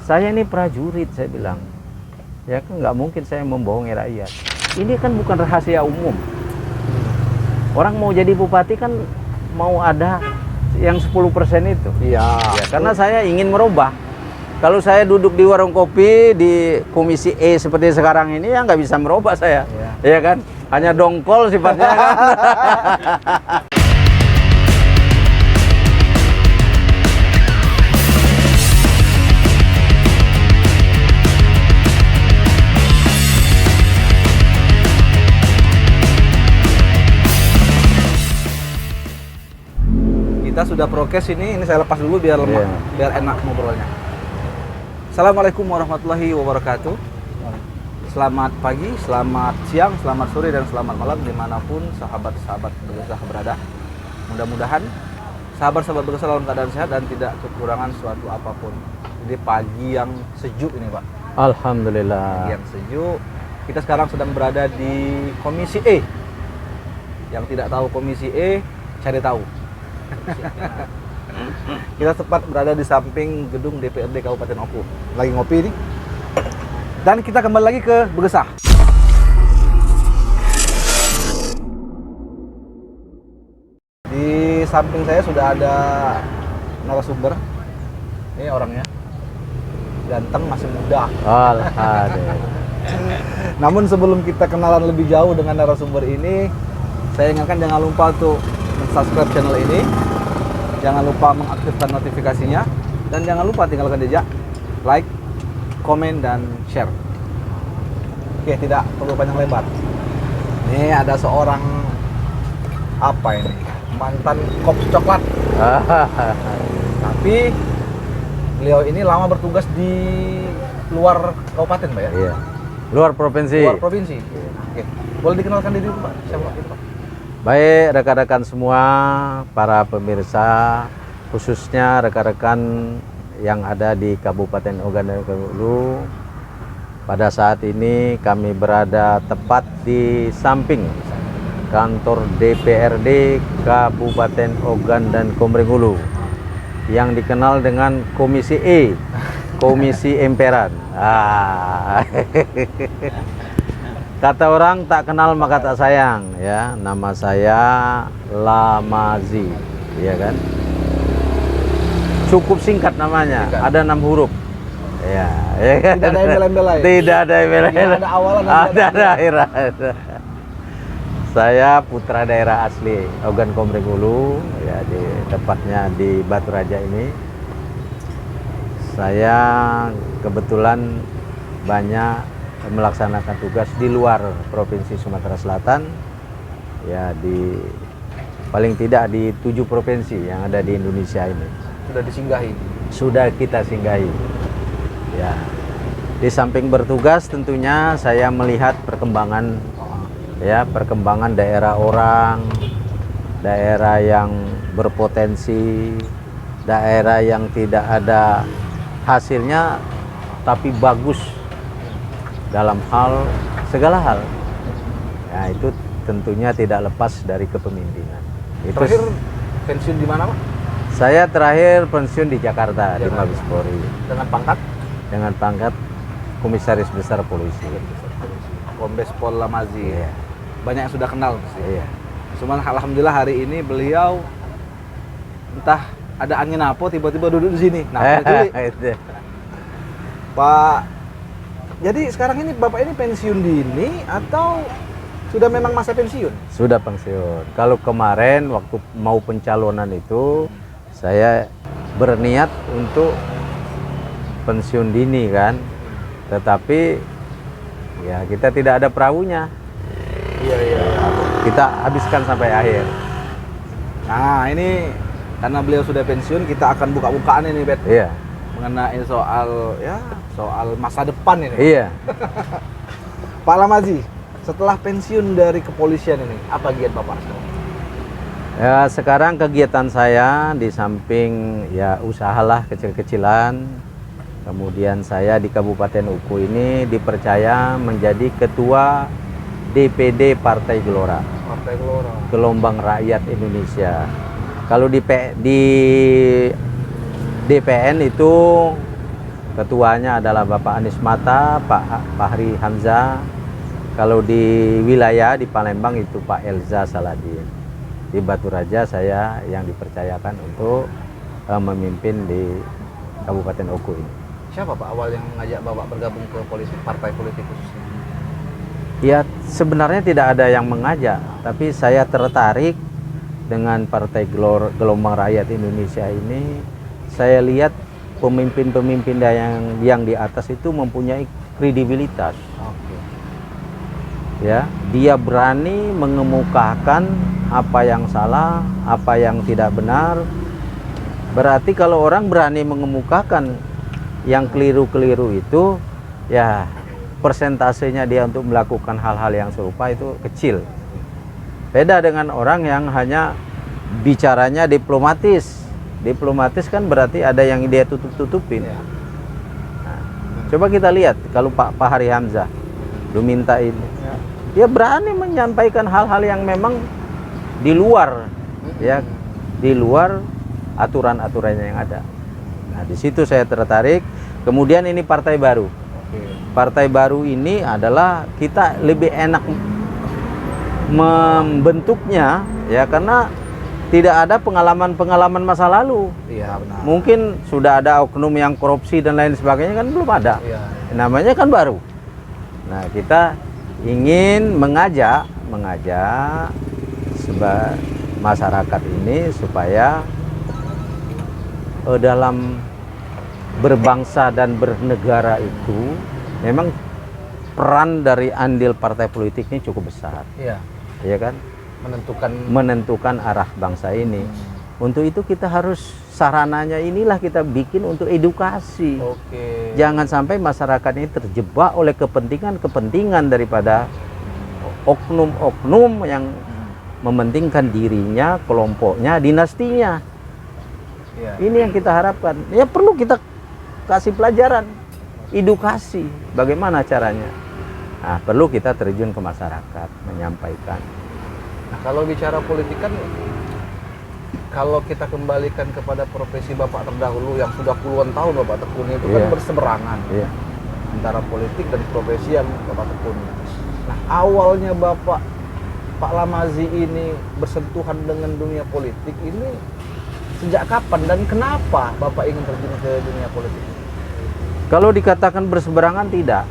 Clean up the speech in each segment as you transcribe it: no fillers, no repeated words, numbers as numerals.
Saya ini prajurit, saya bilang. Ya kan nggak mungkin saya membohongi rakyat. Ini kan bukan rahasia umum. Orang mau jadi bupati kan mau ada yang 10% itu. Iya. Ya, karena saya ingin merubah. Kalau saya duduk di warung kopi di komisi E seperti sekarang ini ya nggak bisa merubah saya. Iya kan? Hanya dongkol sifatnya kan. Kita sudah prokes ini saya lepas dulu biar biar enak ngobrolnya. Assalamualaikum warahmatullahi wabarakatuh. Selamat pagi, selamat siang, selamat sore, dan selamat malam dimanapun sahabat-sahabat Bergesah berada. Mudah-mudahan sahabat-sahabat Bergesah dalam keadaan sehat dan tidak kekurangan suatu apapun. Jadi pagi yang sejuk ini, Pak. Alhamdulillah. Pagi yang sejuk. Kita sekarang sedang berada di Komisi E. Yang tidak tahu Komisi E, cari tahu. Kita tepat berada di samping gedung DPRD Kabupaten Oku. Lagi ngopi nih. Dan kita kembali lagi ke Bergesah. Di samping saya sudah ada narasumber. Ini orangnya ganteng, masih muda. Alhamdulillah. Namun sebelum kita kenalan lebih jauh dengan narasumber ini, saya ingatkan jangan lupa untuk subscribe channel ini, jangan lupa mengaktifkan notifikasinya, dan jangan lupa tinggalkan jejak like, komen, dan share. Oke, tidak perlu panjang lebar. Ini ada seorang apa ini, mantan kop coklat. Tapi beliau ini lama bertugas di luar kabupaten, Pak ya? Iya. Luar provinsi. Luar provinsi. Oke, boleh dikenalkan diri Pak? Siapa itu, Pak? Baik rekan-rekan semua, para pemirsa, khususnya rekan-rekan yang ada di Kabupaten Ogan dan Hulu. Pada saat ini kami berada tepat di samping kantor DPRD Kabupaten Ogan dan Komering Ulu yang dikenal dengan Komisi E, Komisi Emperan. Kata orang tak kenal maka tak sayang, ya. Nama saya Lamazi, ya kan? Cukup singkat namanya, ada 6 huruf. Ya, ya kan? Tidak ada embel-embel. Tidak ada embel-embel. Ada awalan, ada daerah. Saya putra daerah asli Ogan Komering Ulu, ya, di tepatnya di Batu Raja ini. Saya kebetulan banyak melaksanakan tugas di luar Provinsi Sumatera Selatan, ya, di paling tidak di 7 provinsi yang ada di Indonesia ini. Sudah disinggahi. Sudah kita singgahi. Ya. Di samping bertugas tentunya saya melihat perkembangan, ya, perkembangan daerah orang, daerah yang berpotensi, daerah yang tidak ada hasilnya tapi bagus dalam hal segala hal. Ya, itu tentunya tidak lepas dari kepemimpinan. Itu Terakhir pensiun di mana, Pak? saya terakhir pensiun di Jakarta, di Mabes Polri. Dengan pangkat? Dengan pangkat Komisaris Besar Polisi. Kombes Pol Lamazi. Iya. Banyak yang sudah kenal pasti. Iya. Cuman alhamdulillah hari ini beliau entah ada angin apa tiba-tiba duduk di sini. Nah, Itu. Pak, jadi sekarang ini Bapak ini pensiun dini atau sudah memang masa pensiun? Sudah pensiun. Kalau kemarin waktu mau pencalonan itu saya berniat untuk pensiun dini kan. Tetapi ya kita tidak ada perahunya. Iya. Kita habiskan sampai akhir. Nah, ini karena beliau sudah pensiun, kita akan buka-bukaan ini, Bet. Iya. Mengenai soal masa depan ini. Iya. Pak Lamazi, setelah pensiun dari kepolisian ini, apa giat Bapak sekarang? Ya, sekarang kegiatan saya di samping ya usahalah kecil-kecilan. Kemudian saya di Kabupaten Oku ini dipercaya menjadi ketua DPD Partai Gelora. Partai Gelora. Gelombang Rakyat Indonesia. Kalau di DPN itu Ketuanya adalah Bapak Anies Mata, Pak Fahri Hamzah. Kalau di wilayah di Palembang itu Pak Elza Saladin. Di Batu Raja saya yang dipercayakan untuk memimpin di Kabupaten Oku ini. Siapa Pak awal yang mengajak Bapak bergabung ke partai politik khususnya? Ya sebenarnya tidak ada yang mengajak, tapi saya tertarik dengan Partai Gelombang Rakyat Indonesia ini. Saya lihat pemimpin-pemimpin yang di atas itu mempunyai kredibilitas. Oke. Ya, dia berani mengemukakan apa yang salah, apa yang tidak benar. Berarti kalau orang berani mengemukakan yang keliru-keliru itu, ya persentasenya dia untuk melakukan hal-hal yang serupa itu kecil. Beda dengan orang yang hanya bicaranya diplomatis. Diplomatis kan berarti ada yang dia tutup-tutupin. Nah, coba kita lihat kalau Pak Fahri Hamzah lu minta ini, dia berani menyampaikan hal-hal yang memang di luar, ya, di luar aturan-aturannya yang ada. Nah, di situ saya tertarik. Kemudian ini partai baru. Partai baru ini adalah kita lebih enak membentuknya, ya, karena tidak ada pengalaman-pengalaman masa lalu. Iya, benar. Mungkin sudah ada oknum yang korupsi dan lain sebagainya, kan belum ada. Iya. Namanya kan baru. Nah, kita ingin mengajak masyarakat ini supaya dalam berbangsa dan bernegara itu memang peran dari andil partai politik ini cukup besar. Iya. Ya kan? Menentukan arah bangsa ini. Untuk itu kita harus sarananya inilah kita bikin untuk edukasi. Oke. Jangan sampai masyarakat ini terjebak oleh kepentingan daripada oknum-oknum yang mementingkan dirinya, kelompoknya, dinastinya. Iya. Ini yang kita harapkan. Ya perlu kita kasih pelajaran, edukasi, bagaimana caranya. Nah, perlu kita terjun ke masyarakat, menyampaikan. Nah, kalau bicara politik kan, kalau kita kembalikan kepada profesi Bapak terdahulu yang sudah puluhan tahun Bapak tekuni itu kan berseberangan antara politik dan profesi yang Bapak tekuni. Nah, awalnya Pak Lamazi ini bersentuhan dengan dunia politik ini sejak kapan dan kenapa Bapak ingin terjun ke dunia politik? Kalau dikatakan berseberangan tidak.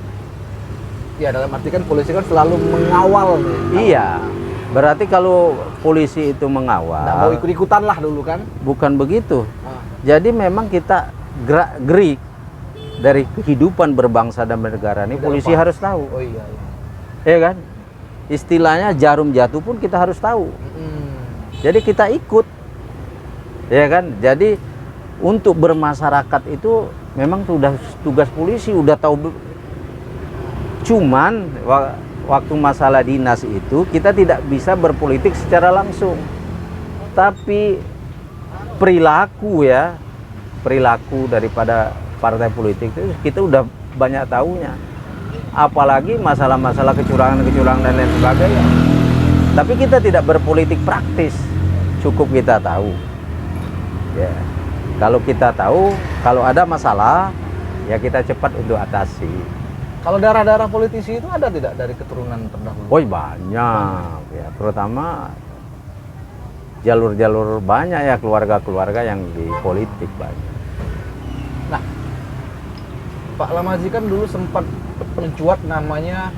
Ya, dalam arti kan polisi kan selalu mengawal nih. Iya. Berarti kalau polisi itu mengawal, nggak mau ikut-ikutan lah dulu kan? Bukan begitu. Jadi memang kita gerik dari kehidupan berbangsa dan bernegara ini, polisi harus tahu. Oh iya. Ya kan? Istilahnya jarum jatuh pun kita harus tahu. Jadi kita ikut. Ya kan? Jadi untuk bermasyarakat itu memang sudah tugas polisi, udah tahu. Cuman waktu masalah dinas itu kita tidak bisa berpolitik secara langsung, tapi perilaku daripada partai politik itu kita udah banyak tahunya, apalagi masalah-masalah kecurangan dan lain sebagainya. Tapi kita tidak berpolitik praktis, cukup kita tahu. Ya, kalau kita tahu, kalau ada masalah ya kita cepat untuk atasi. Kalau darah-darah politisi itu ada tidak dari keturunan terdahulu? Oh banyak ya, terutama jalur-jalur banyak ya, keluarga-keluarga yang di politik banyak. Nah, Pak Lamazi kan dulu sempat mencuat namanya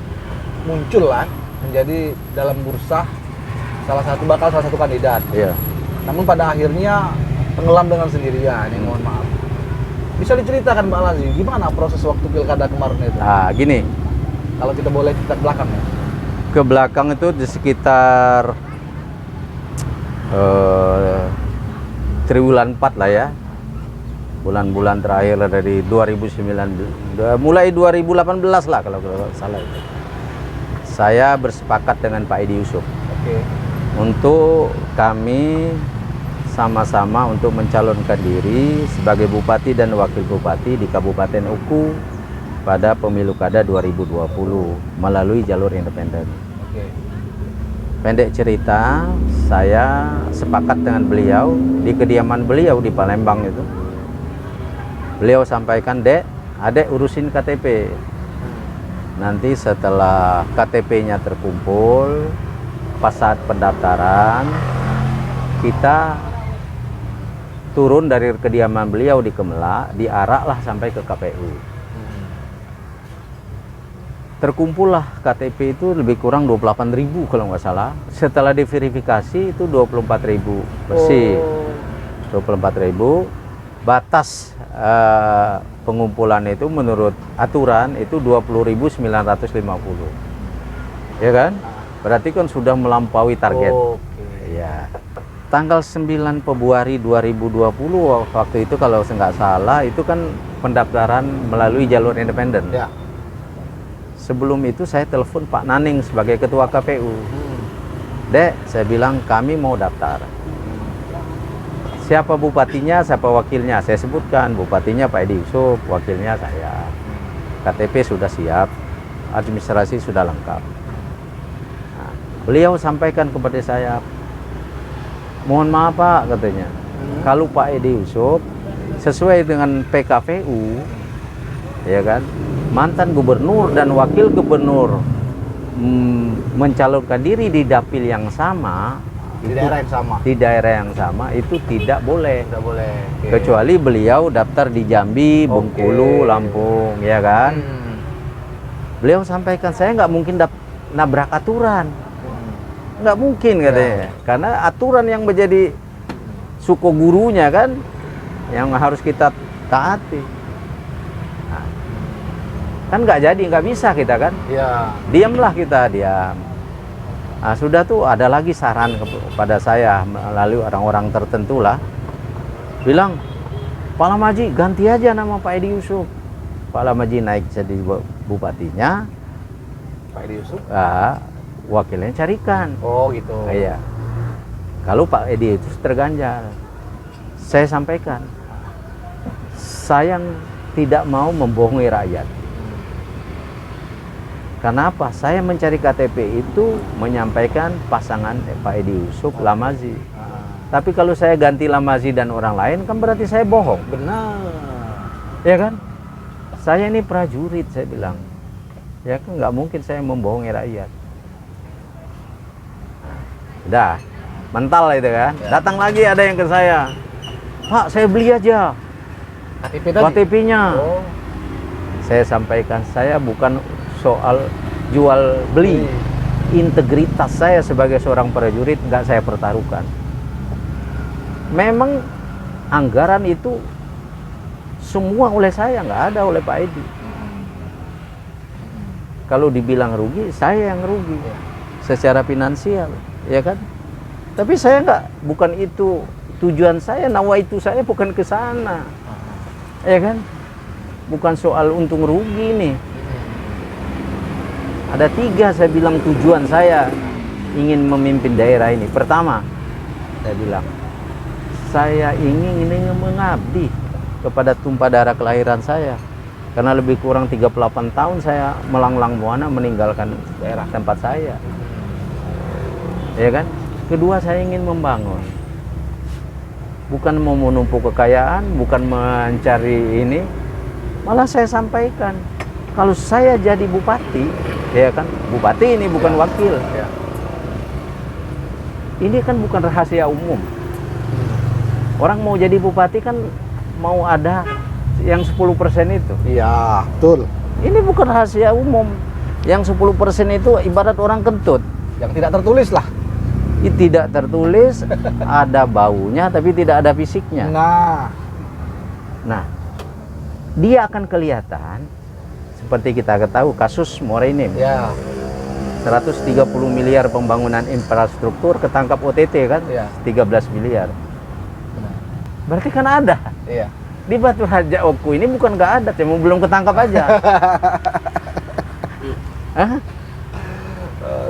muncul lah menjadi dalam bursa salah satu kandidat. Iya. Namun pada akhirnya tenggelam dengan sendirian. Mohon maaf. Bisa diceritakan Pak Lamazi gimana proses waktu pilkada kemarin itu? Nah, gini. Kalau kita boleh cerita ke belakang ya. Ke belakang itu di sekitar triwulan 4 lah ya. Bulan-bulan terakhir dari 2019, mulai 2018 lah kalau salah itu. Saya bersepakat dengan Pak Edi Yusuf. Oke. Untuk kami sama-sama untuk mencalonkan diri sebagai bupati dan wakil bupati di Kabupaten Oku pada pemilu kada 2020 melalui jalur independen. Oke. Pendek cerita, saya sepakat dengan beliau di kediaman beliau di Palembang itu. Beliau sampaikan, "Dek, adek urusin KTP. Nanti setelah KTP-nya terkumpul, pas saat pendaftaran, kita turun dari kediaman beliau di Kemela, diaraklah sampai ke KPU. Terkumpullah KTP itu lebih kurang 28.000 kalau nggak salah. Setelah diverifikasi itu 24.000 bersih. 24.000. Batas pengumpulan itu menurut aturan itu 20.950. Ya kan? Berarti kan sudah melampaui target. Ya. Tanggal 9 Februari 2020 waktu itu kalau nggak salah itu kan pendaftaran melalui jalur independen. Ya. Sebelum itu saya telepon Pak Naning sebagai ketua KPU. Dek, saya bilang kami mau daftar. Siapa bupatinya, siapa wakilnya? Saya sebutkan, bupatinya Pak Edi Yusuf, wakilnya saya. KTP sudah siap, administrasi sudah lengkap. Nah, beliau sampaikan kepada saya, mohon maaf Pak, katanya, kalau Pak Edi Yusuf sesuai dengan PKPU, ya kan, mantan gubernur dan wakil gubernur mencalonkan diri di dapil yang sama, Di daerah yang sama. di daerah yang sama itu tidak boleh. Tidak boleh. Kecuali beliau daftar di Jambi, Bengkulu, Lampung, ya kan. Beliau sampaikan saya nggak mungkin nabrak aturan, nggak mungkin katanya, karena aturan yang menjadi suku gurunya kan, yang harus kita taati. Nah, kan nggak jadi, nggak bisa kita kan. Ya. Diamlah kita, diam. Nah, sudah tuh ada lagi saran kepada saya melalui orang-orang tertentu lah, bilang Pak Lamaji ganti aja nama Pak Edi Yusuf. Pak Lamaji naik jadi bupatinya, Pak Edi Yusuf. wakilnya carikan. Oh gitu. Iya. Kalau Pak Edi itu terganjal, saya sampaikan, saya tidak mau membohongi rakyat. Kenapa? Saya mencari KTP itu menyampaikan pasangan Pak Edi Yusuf, Lamazi. Tapi kalau saya ganti Lamazi dan orang lain, kan berarti saya bohong. Benar. Ya kan? Saya ini prajurit, saya bilang. Ya kan nggak mungkin saya membohongi rakyat. Udah, mental itu kan. Ya. Datang lagi ada yang ke saya. Pak, saya beli aja KTP tadi. KTP-nya. Oh. Saya sampaikan, saya bukan soal jual beli. Integritas saya sebagai seorang prajurit nggak saya pertaruhkan. Memang anggaran itu semua oleh saya, nggak ada oleh Pak Edi. Kalau dibilang rugi, saya yang rugi secara finansial, ya kan? Tapi saya nggak, bukan itu tujuan saya, nawaitu saya bukan ke sana, ya kan? Bukan soal untung rugi nih. Ada 3 saya bilang tujuan saya ingin memimpin daerah ini. Pertama, saya bilang, saya ingin mengabdi kepada tumpah darah kelahiran saya. Karena lebih kurang 38 tahun saya melanglang buana meninggalkan daerah tempat saya. Ya kan? Kedua, saya ingin membangun. Bukan mau menumpuk kekayaan, bukan mencari ini. Malah saya sampaikan, kalau saya jadi bupati, ya kan, bupati ini bukan wakil. Ya. Ini kan bukan rahasia umum. Orang mau jadi bupati kan mau ada yang 10% itu. Iya, betul. Ini bukan rahasia umum. Yang 10% itu ibarat orang kentut. Yang tidak tertulis lah. Ini tidak tertulis, ada baunya tapi tidak ada fisiknya. Nah, dia akan kelihatan seperti kita ketahui kasus Morenim. Ya. 130 miliar pembangunan infrastruktur ketangkap OTT kan? Ya. 13 miliar. Benar. Berarti kan ada. Iya. Di Batu Raja Oku ini bukan nggak ada, cuma belum ketangkap aja. Hah?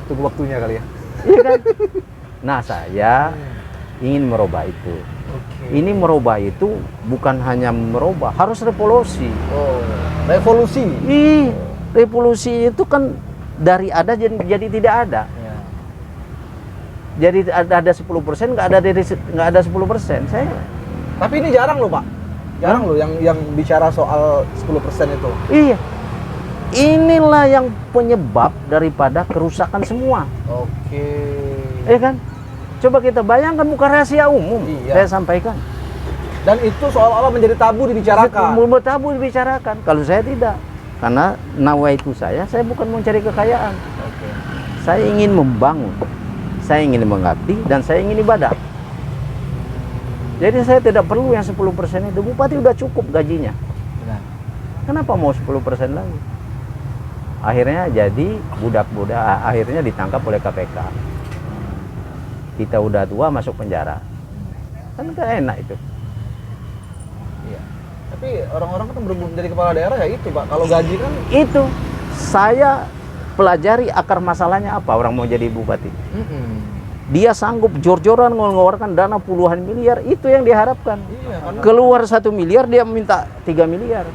Tunggu waktunya kali ya. Iya kan? Nah, saya ingin merubah itu. Ini merubah itu bukan hanya merubah, harus revolusi. Oh, revolusi. Revolusi itu kan dari ada jadi tidak ada. Ya. Jadi ada 10%, nggak ada 10%. Saya. Tapi ini jarang loh Pak. Jarang loh yang bicara soal 10% itu. Iya. Inilah yang penyebab daripada kerusakan semua. Oke. Kan? Coba kita bayangkan, bukan rahasia umum. Iya. Saya sampaikan. Dan itu seolah-olah menjadi tabu dibicarakan. Tabu dibicarakan. Kalau saya tidak. Karena nawaitu saya bukan mencari kekayaan. Oke. Saya ingin membangun. Saya ingin mengabdi dan saya ingin ibadah. Jadi saya tidak perlu yang 10% itu. Bupati udah cukup gajinya. Benar. Kenapa mau 10% lagi? Akhirnya jadi budak-budak, akhirnya ditangkap oleh KPK. Kita udah tua masuk penjara. Kan gak enak itu. Iya. Tapi orang-orang kan berebut jadi kepala daerah ya itu, Pak. Kalau gaji kan Itu saya pelajari akar masalahnya apa orang mau jadi bupati. Dia sanggup jor-joran mengeluarkan dana puluhan miliar, itu yang diharapkan. Iya, karena Keluar 1 miliar dia minta 3 miliar.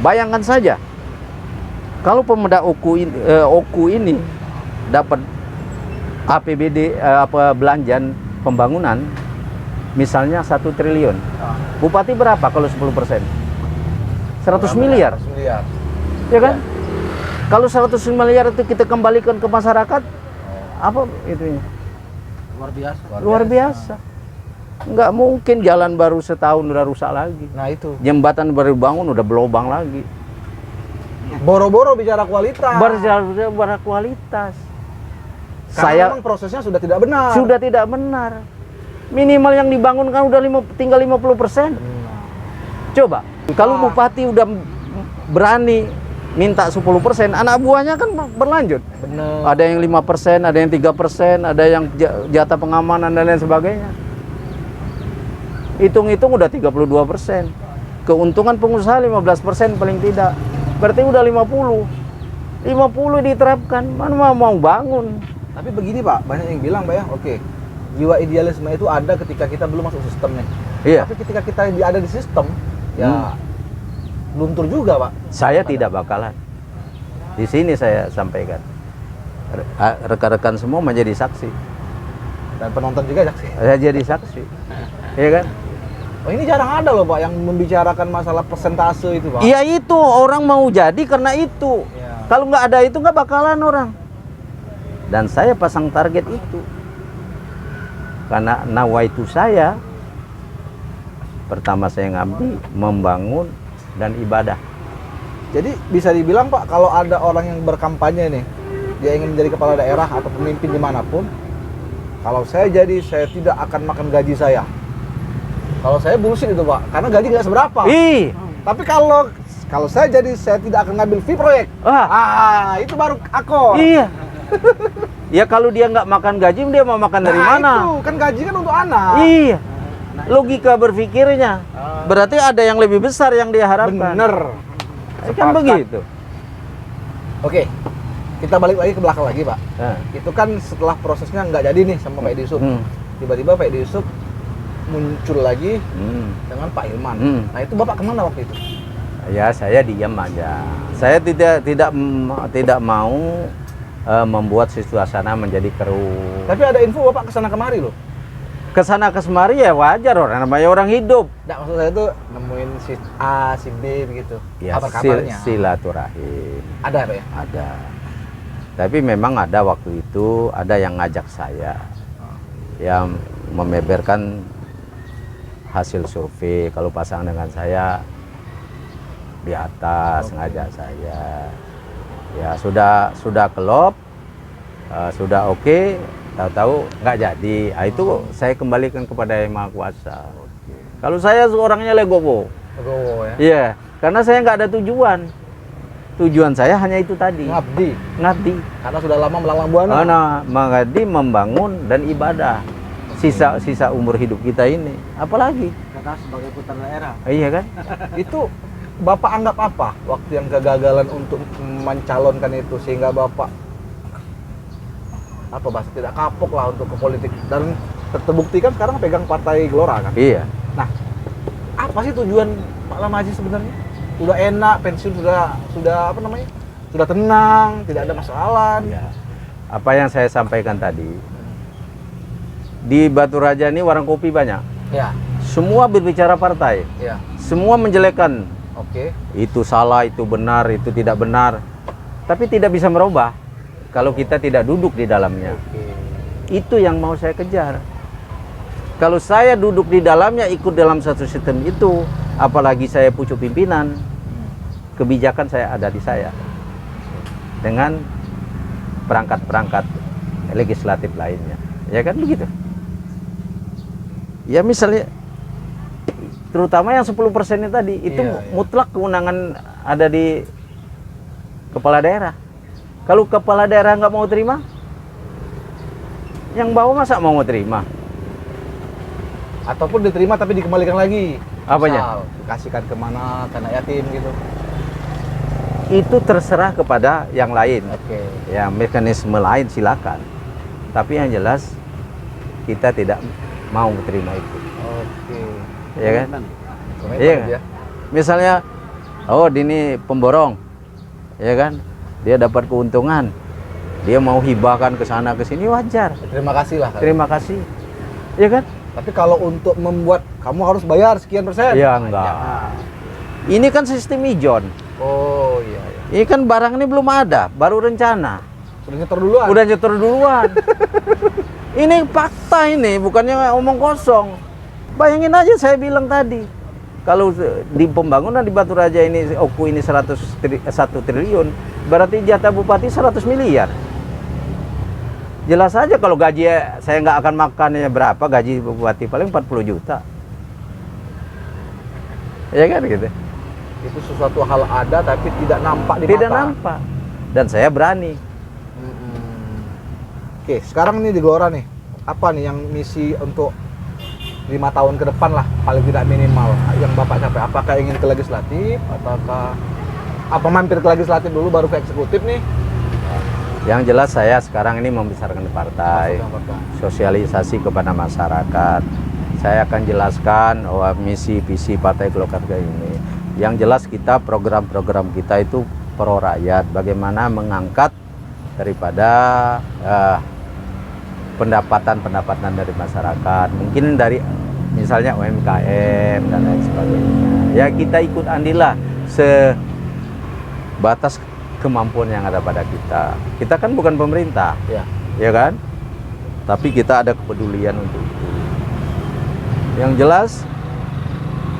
Bayangkan saja. Kalau Pemda Oku ini dapat APBD belanjaan pembangunan misalnya 1 triliun. Bupati berapa kalau 10%? 100 miliar. 100 miliar. Ya kan? Kalau 100 miliar itu kita kembalikan ke masyarakat, apa itunya? Luar biasa. Nggak mungkin jalan baru setahun udah rusak lagi. Nah, itu. Jembatan baru bangun udah berlubang lagi. Boro-boro bicara kualitas. Berbicara kualitas. Karena memang prosesnya sudah tidak benar. Sudah tidak benar. Minimal yang dibangun kan udah tinggal 50%. Coba, kalau bupati udah berani minta 10%, anak buahnya kan berlanjut. Benar. Ada yang 5%, ada yang 3%, ada yang jatah pengamanan dan lain sebagainya. Hitung-hitung udah 32%. Keuntungan pengusaha 15% paling tidak. Berarti udah 50. 50 diterapkan, mana mau bangun. Tapi begini, Pak, banyak yang bilang, Pak, ya, oke. Jiwa idealisme itu ada ketika kita belum masuk sistemnya. Iya. Tapi ketika kita ada di sistem, ya luntur juga, Pak. Saya tidak bakalan. Di sini saya sampaikan. Rekan-rekan semua menjadi saksi. Dan penonton juga saksi. Saya jadi saksi. Iya kan? Oh, ini jarang ada loh, Pak, yang membicarakan masalah persentase itu, Pak. Iya, itu orang mau jadi karena itu. Iya. Kalau nggak ada itu nggak bakalan orang. Dan saya pasang target itu. Karena nawaitu saya, pertama saya ngabdi, membangun dan ibadah. Jadi bisa dibilang, Pak, kalau ada orang yang berkampanye nih, dia ingin menjadi kepala daerah atau pemimpin dimanapun, kalau saya jadi, saya tidak akan makan gaji saya. Kalau saya bullshit itu, Pak, karena gaji nggak seberapa. Tapi kalau saya jadi, saya tidak akan ngambil fee proyek. Itu baru akor. Iya. Ya kalau dia nggak makan gaji, dia mau makan dari mana? Itu kan gaji kan untuk anak. Iya. Logika berpikirnya. Berarti ada yang lebih besar yang dia harapkan. Bener. Kan begitu. Oke, kita balik lagi ke belakang lagi, Pak. Nah. Itu kan setelah prosesnya nggak jadi nih sama Pak Edi Yusuf. Tiba-tiba Pak Edi Yusuf muncul lagi dengan Pak Hilman. Nah, itu Bapak kemana waktu itu? Ya saya diam aja. Saya tidak mau membuat suasana menjadi keruh. Tapi ada info Bapak kesana kemari loh. Kesana kemari ya wajar, orang namanya orang hidup. Nggak, maksud saya tuh nemuin si A, si B begitu. Ya, apa kabarnya? silaturahim. Ada, Pak, ya? Ada. Tapi memang ada waktu itu ada yang ngajak saya, yang membeberkan hasil survei kalau pasang dengan saya di atas, ngajak saya. Ya sudah kelop, sudah oke, tahu-tahu nggak jadi. Itu saya kembalikan kepada Yang Maha Kuasa. Kalau saya orangnya legowo. Legowo ya. Iya, karena saya nggak ada tujuan. Tujuan saya hanya itu tadi. Ngabdi. Karena sudah lama melanglang buana. Mengabdi, membangun dan ibadah. Sisa umur hidup kita ini. Apalagi? Kakak sebagai putra daerah. Iya kan? Itu Bapak anggap apa waktu yang kegagalan untuk mencalonkan itu sehingga Bapak bahasa tidak kapok lah untuk ke politik, dan terbukti kan sekarang pegang Partai Gelora kan? Iya. Nah, apa sih tujuan Pak Lamaji sebenarnya? Sudah enak, pensiun sudah apa namanya? Sudah tenang, tidak ada masalah. Ya. Apa yang saya sampaikan tadi, di Batu Raja ini warung kopi banyak. Ya. Semua berbicara partai. Ya. Semua menjelekkan. Oke. Itu salah, itu benar, itu tidak benar. Tapi tidak bisa merubah kalau kita tidak duduk di dalamnya. Oke. Itu yang mau saya kejar. Kalau saya duduk di dalamnya, ikut dalam satu sistem itu, apalagi saya pucuk pimpinan, kebijakan saya ada di saya. Dengan perangkat-perangkat legislatif lainnya. Ya kan begitu? Ya misalnya, terutama yang 10% tadi, itu mutlak kewenangan ada di kepala daerah. Kalau kepala daerah nggak mau terima, yang bawah masa mau terima? Ataupun diterima tapi dikembalikan lagi. Apanya? Kasihkan kemana, ke anak yatim gitu. Itu terserah kepada yang lain. Oke. Ya mekanisme lain silakan. Tapi yang jelas kita tidak mau terima itu. Oke. Ya kan? Komitmen Iya. dia. Misalnya, oh ini pemborong, ya kan? Dia dapat keuntungan, dia mau hibahkan ke sana ke sini, wajar. Terima kasih lah. Terima kasih, ya kan? Tapi kalau untuk membuat kamu harus bayar sekian persen. Ya enggak. Ini kan sistem ijon. Oh iya. Ini kan barang ini belum ada, baru rencana. Sudah nyetor duluan. Udah nyetor duluan. Ini fakta ini, bukannya omong kosong. Bayangin aja saya bilang tadi, kalau di pembangunan di Batu Raja ini, Oku ini 1 triliun, berarti jatah bupati 100 miliar. Jelas saja kalau gaji saya nggak akan makannya berapa, gaji bupati paling 40 juta. Ya kan gitu. Itu sesuatu hal ada tapi tidak nampak di Tidak mata. nampak. Dan saya berani. Oke, sekarang nih di Gelora nih, apa nih yang misi untuk 5 tahun ke depan lah, paling tidak minimal yang Bapak capai? Apakah ingin ke legislatif, ataukah apa mampir ke legislatif dulu baru ke eksekutif nih? Yang jelas saya sekarang ini membesarkan partai, sosialisasi kepada masyarakat. Saya akan jelaskan misi visi Partai Golkar ini. Yang jelas kita program-program kita itu pro rakyat, bagaimana mengangkat daripada pendapatan dari masyarakat, mungkin dari misalnya UMKM dan lain sebagainya. Ya kita ikut andilah sebatas kemampuan yang ada pada kita. Kita kan bukan pemerintah, ya kan? Tapi kita ada kepedulian untuk itu. Yang jelas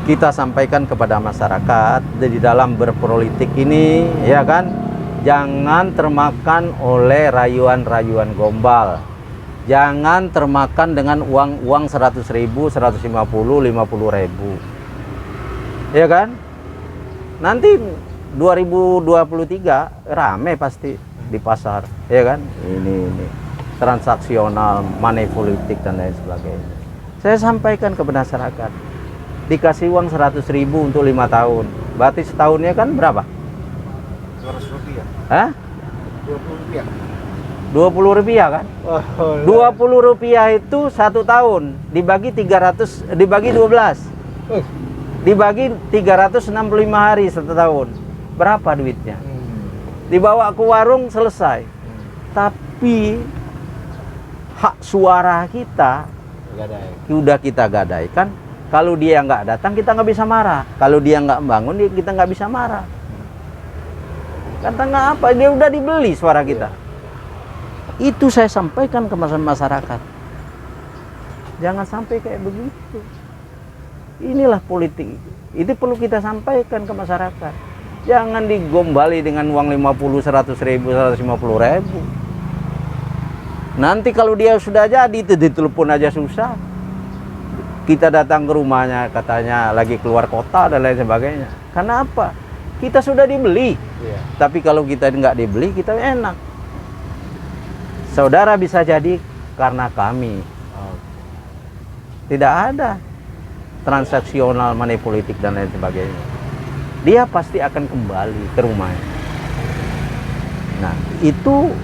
kita sampaikan kepada masyarakat di dalam berpolitik ini, ya kan? Jangan termakan oleh rayuan-rayuan gombal. Jangan termakan dengan uang 100.000, 150, 50.000. Ya kan? Nanti 2023 rame pasti di pasar, ya kan? Ini transaksional, money politik dan lain sebagainya. Saya sampaikan ke masyarakat. Dikasih uang 100.000 untuk 5 tahun. Berarti setahunnya kan berapa? 200 rupiah. Hah? 20 rupiah. 20 rupiah kan? 20 rupiah itu 1 tahun dibagi 12, dibagi 365 hari 1 tahun, berapa duitnya? Dibawa ke warung selesai. Tapi hak suara kita udah kita gadaikan. Kalau dia nggak datang kita nggak bisa marah, kalau dia nggak bangun kita nggak bisa marah. Katanya apa? Dia udah dibeli suara kita. Itu saya sampaikan ke masyarakat. Jangan sampai kayak begitu. Inilah politik. Itu perlu kita sampaikan ke masyarakat. Jangan digombali dengan uang 50, 100.000, 150.000. Nanti kalau dia sudah jadi, itu ditelepon aja susah. Kita datang ke rumahnya, katanya lagi keluar kota dan lain sebagainya. Karena apa? Kita sudah dibeli. Tapi kalau kita nggak dibeli, kita enak. Saudara bisa jadi karena kami. Tidak ada transaksional, money politik dan lain sebagainya. Dia pasti akan kembali ke rumahnya. Nah, itu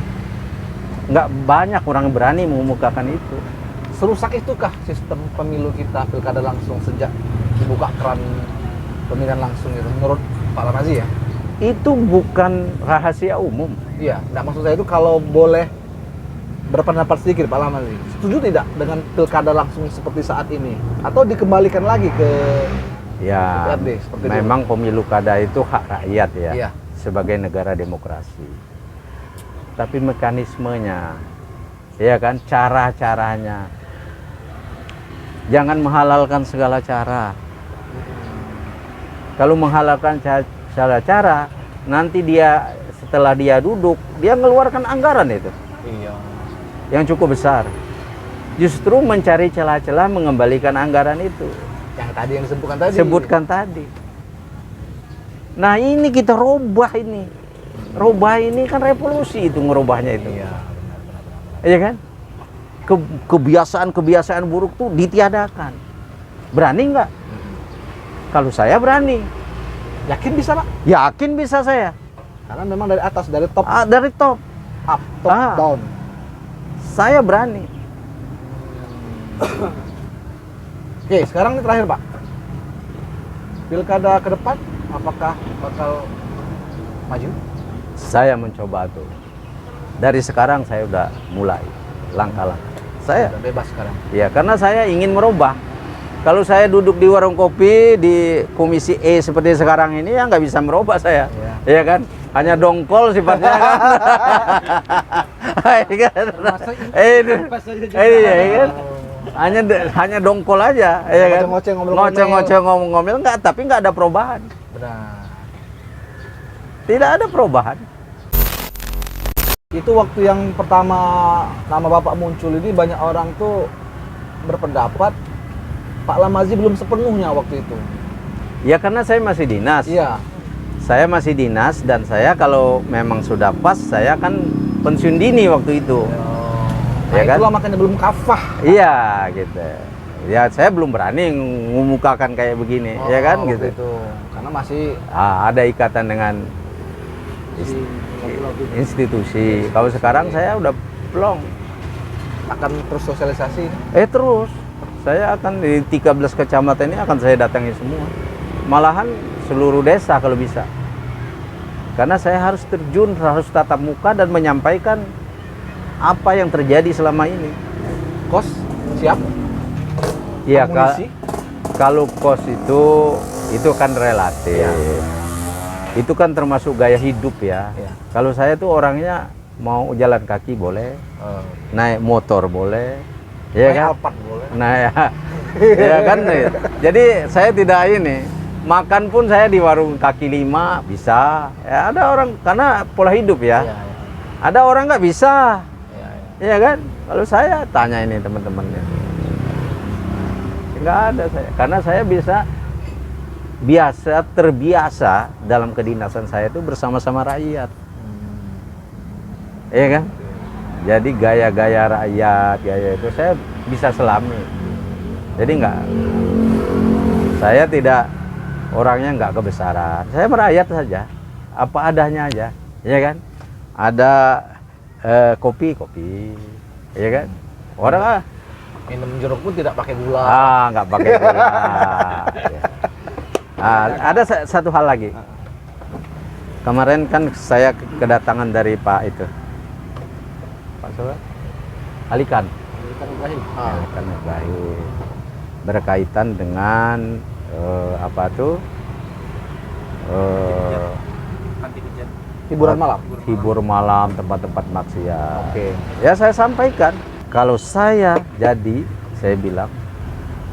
nggak banyak orang berani mengemukakan itu. Serusak itukah sistem pemilu kita pilkada langsung sejak dibuka keran pemilihan langsung itu menurut Pak Lamazi ya? Itu bukan rahasia umum. Iya, nggak maksud saya itu kalau boleh berpendapat sedikit Pak Lamali. Setuju tidak dengan pilkada langsung seperti saat ini? Atau dikembalikan lagi ke Ya, DPRD seperti memang pemilu kada itu hak rakyat ya, Iya. sebagai negara demokrasi. Tapi mekanismenya, ya kan, cara-caranya, jangan menghalalkan segala cara. Kalau menghalalkan segala cara, nanti dia setelah dia duduk, dia mengeluarkan anggaran itu, Iya. yang cukup besar. Justru mencari celah-celah mengembalikan anggaran itu. Yang tadi yang Sebutkan tadi. Nah ini kita robah ini. Robah ini kan revolusi itu, ngerubahnya itu. Iya. Iya kan? Kebiasaan-kebiasaan buruk tuh ditiadakan. Berani nggak? Kalau saya berani. Yakin bisa Pak? Yakin bisa saya. Karena memang dari atas, dari top Dari top. up, top down. Saya berani. Oke, sekarang ini terakhir Pak. Pilkada ke depan, apakah bakal maju? Saya mencoba tuh. Dari sekarang saya udah mulai langkah-langkah. Saya Udah bebas sekarang. ya, karena saya ingin merubah. Kalau saya duduk di warung kopi di komisi E seperti sekarang ini, ya nggak bisa merubah saya. Iya kan? Hanya dongkol sifatnya kan. Iya kan? Iya kan? Hanya dongkol aja, ya kan? Ngoceh-ngoceh, ngomel-ngomel. Ngoceh-ngoceh, ngomel-ngomel, nggak, tapi nggak ada perubahan. Benar. Tidak ada perubahan. Itu waktu yang pertama nama Bapak muncul ini, banyak orang tuh berpendapat Pak Lamazi belum sepenuhnya waktu itu. Ya karena saya masih dinas. Iya. Saya masih dinas dan saya kalau memang sudah pas, saya kan pensiun dini waktu itu. Nah, Ya kan? itulah makanya belum kafah. Iya gitu. Ya saya belum berani mengumumkakan kayak begini, ya kan waktu gitu. Itu. Karena masih Ada ikatan dengan institusi. Kalau sekarang saya udah plong. akan terus sosialisasi. Terus saya akan di 13 kecamatan ini akan saya datangi semua. Malahan seluruh desa kalau bisa. Karena saya harus terjun, harus tatap muka dan menyampaikan apa yang terjadi selama ini. Kos siap? Iya, Amunisi? kalau kos itu kan relatif. Itu kan termasuk gaya hidup ya. Iya. Kalau saya tuh orangnya mau jalan kaki boleh, naik motor boleh, ya Naik kan? Alphard boleh. Nah ya kan. Jadi saya tidak ini. Makan pun saya di warung kaki lima bisa. Ya, ada orang karena pola hidup ya. Iya, iya. Ada orang nggak bisa. Iya, iya. Iya kan? Kalau saya tanya ini teman-temannya, nggak ada saya, karena saya terbiasa dalam kedinasan saya itu bersama-sama rakyat, iya kan? Jadi gaya-gaya rakyat, gaya itu saya bisa selami. Jadi saya tidak orangnya nggak kebesaran, saya merakyat saja, apa adanya aja, iya kan? Ada kopi, iya kan? Orang Minum jeruk pun tidak pakai gula. nggak pakai gula. Ya. Ada satu hal lagi. Kemarin kan saya kedatangan dari Pak itu, Pak siapa? Alikan. Alikan Ibrahim. Berkaitan dengan apa tuh? Hiburan malam. Hibur malam, tempat-tempat maksiat. Oke. Ya saya sampaikan, kalau saya bilang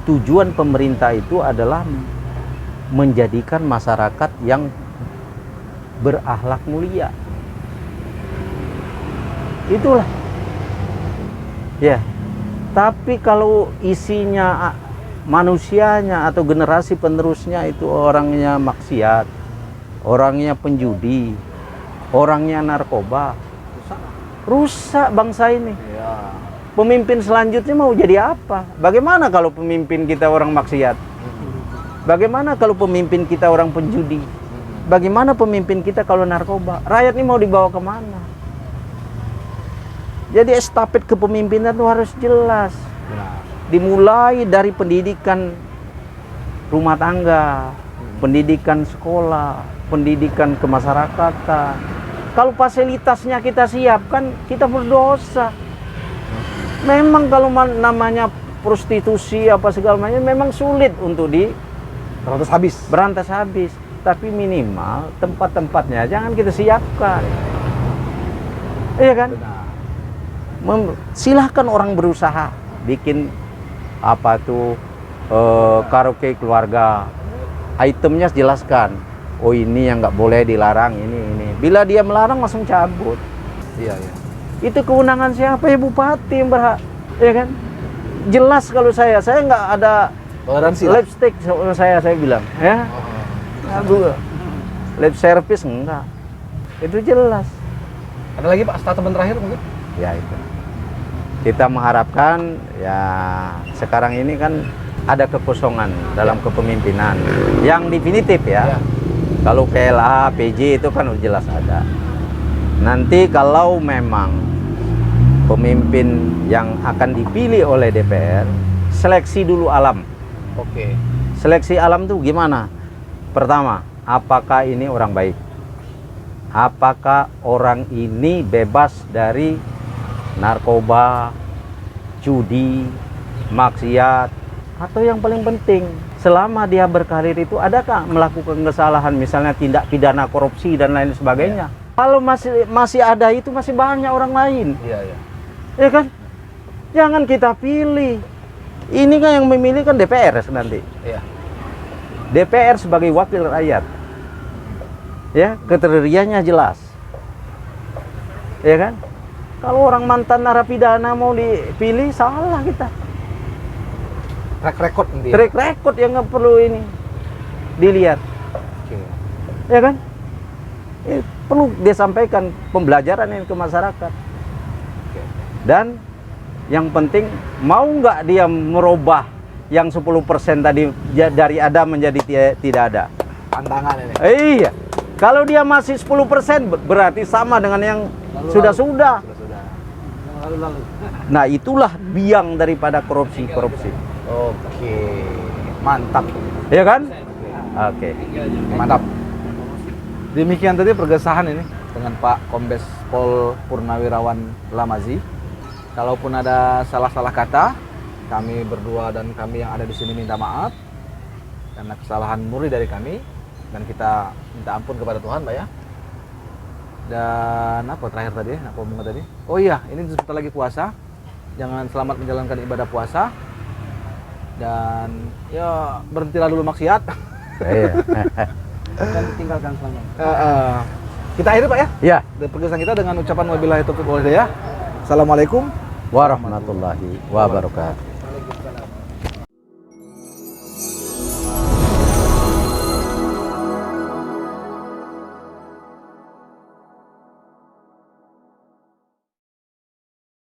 tujuan pemerintah itu adalah menjadikan masyarakat yang berakhlak mulia. Itulah. Ya. Tapi kalau isinya manusianya atau generasi penerusnya itu orangnya maksiat, orangnya penjudi, orangnya narkoba, rusak bangsa ini. Iya. Pemimpin selanjutnya mau jadi apa? Bagaimana kalau pemimpin kita orang maksiat? Bagaimana kalau pemimpin kita orang penjudi? Bagaimana pemimpin kita kalau narkoba? Rakyat ini mau dibawa kemana? Jadi estafet kepemimpinan itu harus jelas. Dimulai dari pendidikan rumah tangga, pendidikan sekolah, pendidikan kemasyarakatan. Kalau fasilitasnya kita siapkan, kita berdosa. Memang kalau namanya prostitusi apa segala macam memang sulit untuk Berantas habis. habis. Tapi minimal tempat-tempatnya jangan kita siapkan. Iya kan? Benar. Silahkan orang berusaha bikin apa tuh karaoke keluarga. Itemnya jelaskan. Oh ini yang nggak boleh dilarang, ini. Bila dia melarang langsung cabut. Iya, iya. Itu kewenangan siapa ya, Bupati yang berhak, ya kan? Jelas kalau saya nggak ada Toleransi lah. lipstick sama saya bilang, ya. Aduh, lip service enggak. Itu jelas. Ada lagi Pak statement terakhir mungkin? Ya itu. Kita mengharapkan ya sekarang ini kan ada kekosongan dalam kepemimpinan yang definitif ya. Kalau PLA, PJ itu kan udah jelas ada. Nanti kalau memang pemimpin yang akan dipilih oleh DPR, seleksi dulu alam. Oke. Seleksi alam tuh gimana? Pertama, apakah ini orang baik? Apakah orang ini bebas dari narkoba, judi, maksiat, atau yang paling penting, selama dia berkarir itu adakah melakukan kesalahan, misalnya tindak pidana korupsi dan lain sebagainya? Kalau masih ada itu masih banyak orang lain, Iya, iya. ya kan? Jangan kita pilih. Ini kan yang memilih kan DPR nanti. Iya. DPR sebagai wakil rakyat, ya kriterianya jelas, ya kan? Kalau orang mantan narapidana mau dipilih salah kita. Track record nanti. Track record yang nggak perlu ini dilihat, Oke. ya kan? Perlu dia sampaikan pembelajaran ini ke masyarakat. Oke. Dan yang penting mau nggak dia merubah yang 10% tadi dari ada menjadi tidak ada. Pantangan ini. Iya. Kalau dia masih 10% berarti sama dengan yang sudah-sudah. Sudah. Lalu. Nah, itulah biang daripada korupsi. Oke. Mantap. Ya kan? Oke. Mantap. Demikian tadi pergesahan ini dengan Pak Kombes Pol Purnawirawan Lamazi. Kalaupun ada salah-salah kata, kami berdua dan kami yang ada di sini minta maaf karena kesalahan murni dari kami, dan kita minta ampun kepada Tuhan, Pak ya. Dan apa terakhir tadi? Apa ngomong tadi? Oh iya, ini sebentar lagi puasa. Jangan selamat menjalankan ibadah puasa. Dan ya berhentilah dulu maksiat. Iya. Dan tinggalkan selamanya. Kita akhiri Pak ya. Ya. Dan pergesahan kita dengan ucapan wabillahi taufiq wal hidayah. Assalamualaikum Warahmatullahi wabarakatuh.